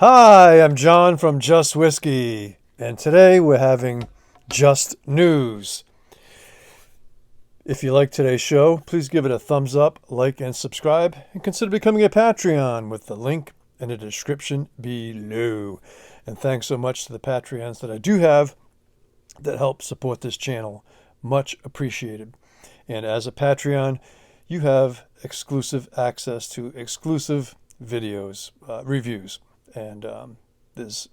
Hi, I'm John from Just Whisky, and today we're having Just News. If you like today's show, please give it a thumbs up, like, and subscribe, and consider becoming a Patreon with the link in the description below. And thanks so much to the Patreons that I do have that help support this channel. Much appreciated. And as a Patreon, you have exclusive access to exclusive videos, reviews. And there's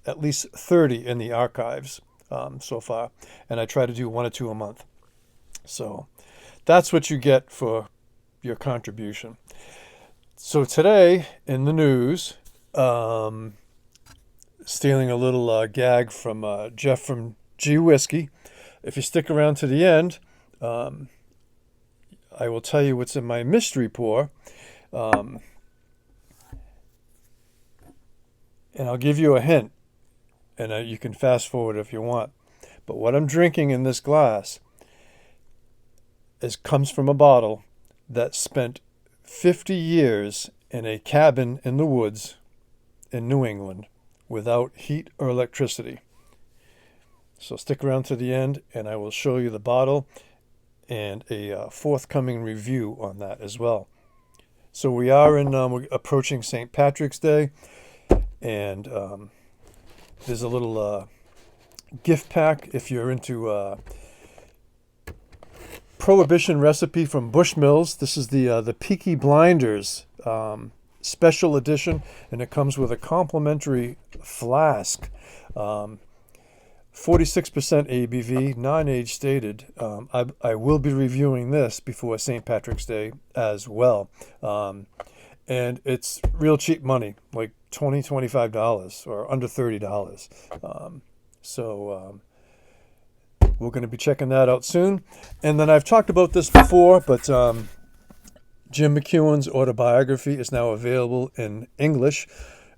at least 30 in the archives so far. And I try to do one or two a month. So that's what you get for your contribution. So today in the news, stealing a little gag from Jeff from G Whisky. If you stick around to the end, I will tell you what's in my mystery pour. And I'll give you a hint, and you can fast forward if you want. But what I'm drinking in this glass comes from a bottle that spent 50 years in a cabin in the woods in New England without heat or electricity. So stick around to the end, and I will show you the bottle and a forthcoming review on that as well. So we're approaching St. Patrick's Day. And there's a little gift pack if you're into Prohibition recipe from Bushmills. This is the Peaky Blinders special edition, and it comes with a complimentary flask. 46% ABV, non-age stated. I will be reviewing this before St. Patrick's Day as well. And it's real cheap money, like $25 or under $30. We're going to be checking that out soon. And then I've talked about this before, but Jim McEwen's autobiography is now available in English.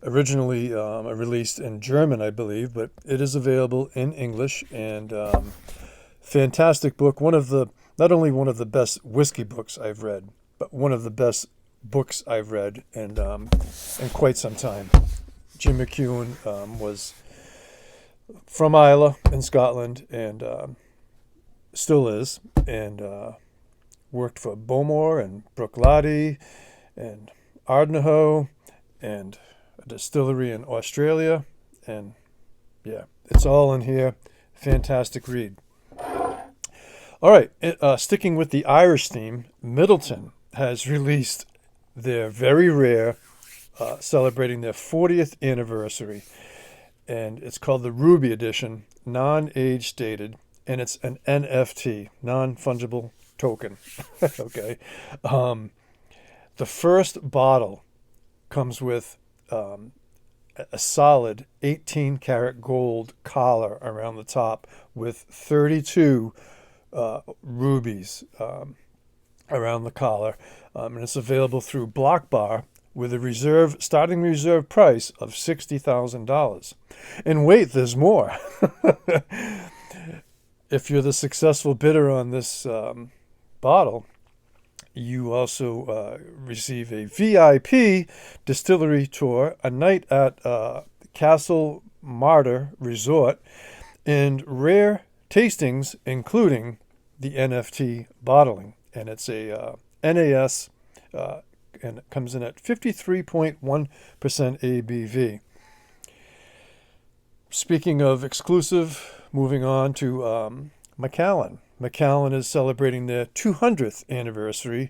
Originally released in German, I believe, but it is available in English. And fantastic book. Not only one of the best whiskey books I've read, but one of the best books I've read in quite some time. Jim McEwen was from Islay in Scotland, and still is, and worked for Bowmore and Bruichladdich and Ardnahoe and a distillery in Australia. And yeah, it's all in here. Fantastic read. All right, sticking with the Irish theme, Middleton has released their very rare, celebrating their 40th anniversary. And it's called the Ruby Edition, non-age dated, and it's an NFT, non-fungible token. Okay. The first bottle comes with a solid 18-karat gold collar around the top with 32 rubies around the collar. And it's available through Block Bar with a starting reserve price of $60,000. And wait, there's more. If you're the successful bidder on this bottle, you also receive a VIP distillery tour, a night at Castle Martyr Resort, and rare tastings, including the NFT bottling. And it's a NAS, and it comes in at 53.1% ABV. Speaking of exclusive, moving on to Macallan. Macallan is celebrating their 200th anniversary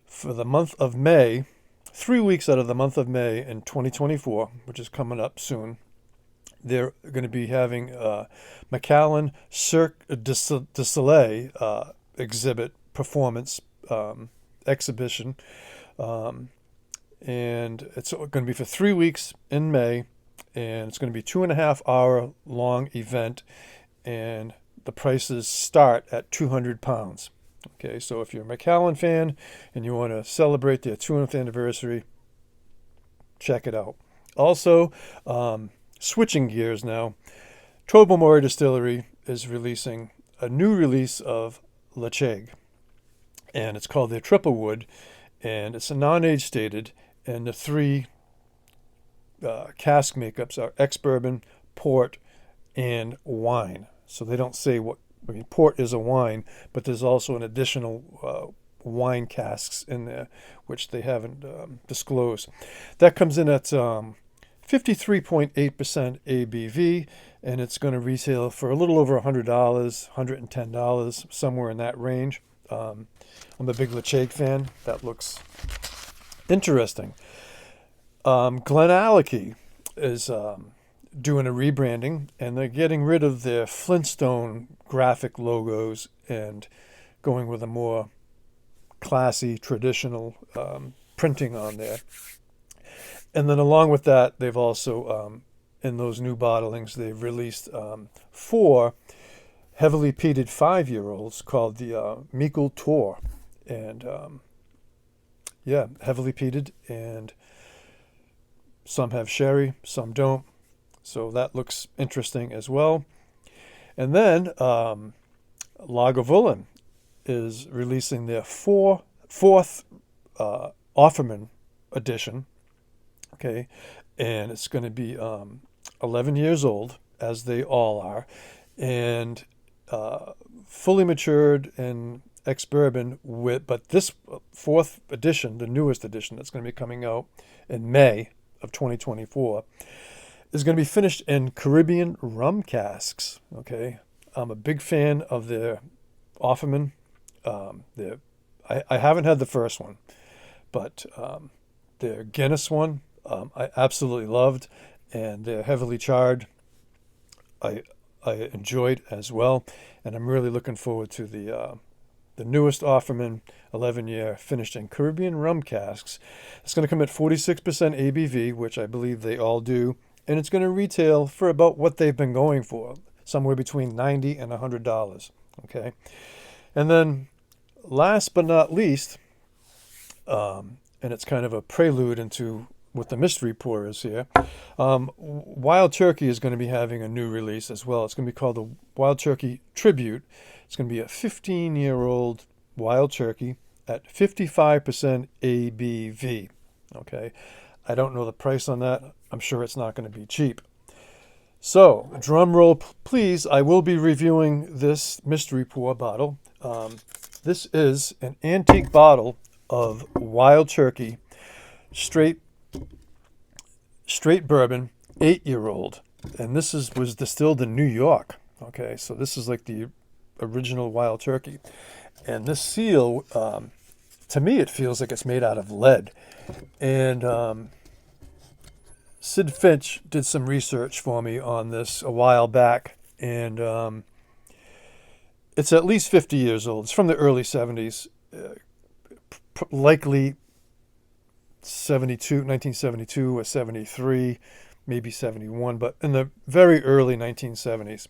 for the month of May, 3 weeks out of the month of May in 2024, which is coming up soon. They're going to be having Macallan Cirque du Soleil exhibit performance exhibition, and it's going to be for 3 weeks in May, and it's going to be 2.5 hour long event, and the prices start at £200. Okay, so if you're a Macallan fan and you want to celebrate their 200th anniversary, check it out. Also, switching gears now, Tobermory Distillery is releasing a new release of Ledaig, and it's called their Triple Wood, and it's a non-age stated, and the three cask makeups are ex-bourbon, port, and wine. So they don't say what, I mean, port is a wine, but there's also an additional wine casks in there, which they haven't disclosed. That comes in at 53.8% ABV, and it's going to retail for a little over $100, $110, somewhere in that range. I'm a big Ledaig fan. That looks interesting. Glenallachie is doing a rebranding, and they're getting rid of their Flintstone graphic logos and going with a more classy, traditional printing on there. And then along with that, they've also, in those new bottlings, they've released 4 heavily peated 5-year-olds called the Macallan. And yeah, heavily peated, and some have sherry, some don't. So that looks interesting as well. And then Lagavulin is releasing their fourth Offerman edition. Okay, and it's going to be 11 years old, as they all are, and fully matured and ex-bourbon but this 4th edition, the newest edition that's going to be coming out in May of 2024, is going to be finished in Caribbean rum casks. Okay, I'm a big fan of their Offerman. I haven't had the first one, but their Guinness one I absolutely loved, and they're heavily charred. I enjoyed as well, and I'm really looking forward to the newest Offerman 11-year finished in Caribbean rum casks. It's going to come at 46% ABV, which I believe they all do, and it's going to retail for about what they've been going for, somewhere between $90 and $100. Okay, and then last but not least, and it's kind of a prelude into what the mystery pour is here, Wild Turkey is going to be having a new release as well. It's going to be called the Wild Turkey Tribute. It's going to be a 15-year-old Wild Turkey at 55% ABV. Okay, I don't know the price on that. I'm sure it's not going to be cheap. So, drum roll, please. I will be reviewing this mystery pour bottle. This is an antique bottle of Wild Turkey, straight bourbon, 8-year-old, and this was distilled in New York. Okay, so this is like the original Wild Turkey, and this seal, to me, it feels like it's made out of lead. And Sid Finch did some research for me on this a while back, and it's at least 50 years old. It's from the early 70s, likely 1972 or 73, maybe 71, but in the very early 1970s.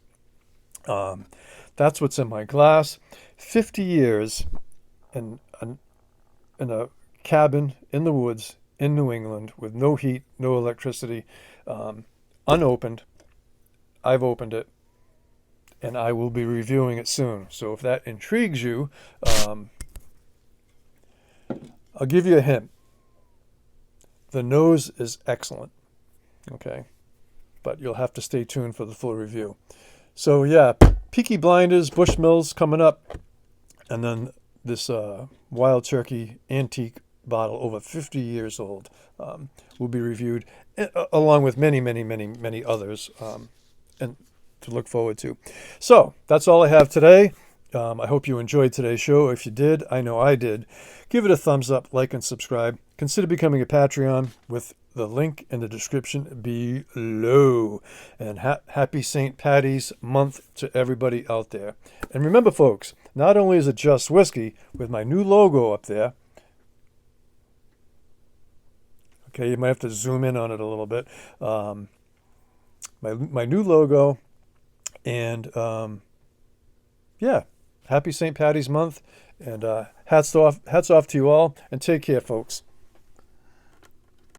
That's what's in my glass. 50 years in a cabin in the woods in New England with no heat, no electricity, unopened. I've opened it, and I will be reviewing it soon. So if that intrigues you, I'll give you a hint. The nose is excellent, okay? But you'll have to stay tuned for the full review. So yeah, Peaky Blinders, Bushmills coming up, and then this Wild Turkey antique bottle, over 50 years old, will be reviewed, along with many others, and to look forward to. So that's all I have today. I hope you enjoyed today's show. If you did, I know I did, give it a thumbs up, like, and subscribe. Consider becoming a Patreon with the link in the description below. And happy St. Patty's month to everybody out there. And remember, folks, not only is it just whiskey, with my new logo up there. Okay, you might have to zoom in on it a little bit. My new logo, and yeah, happy St. Patty's month, and hats off to you all, and take care, folks.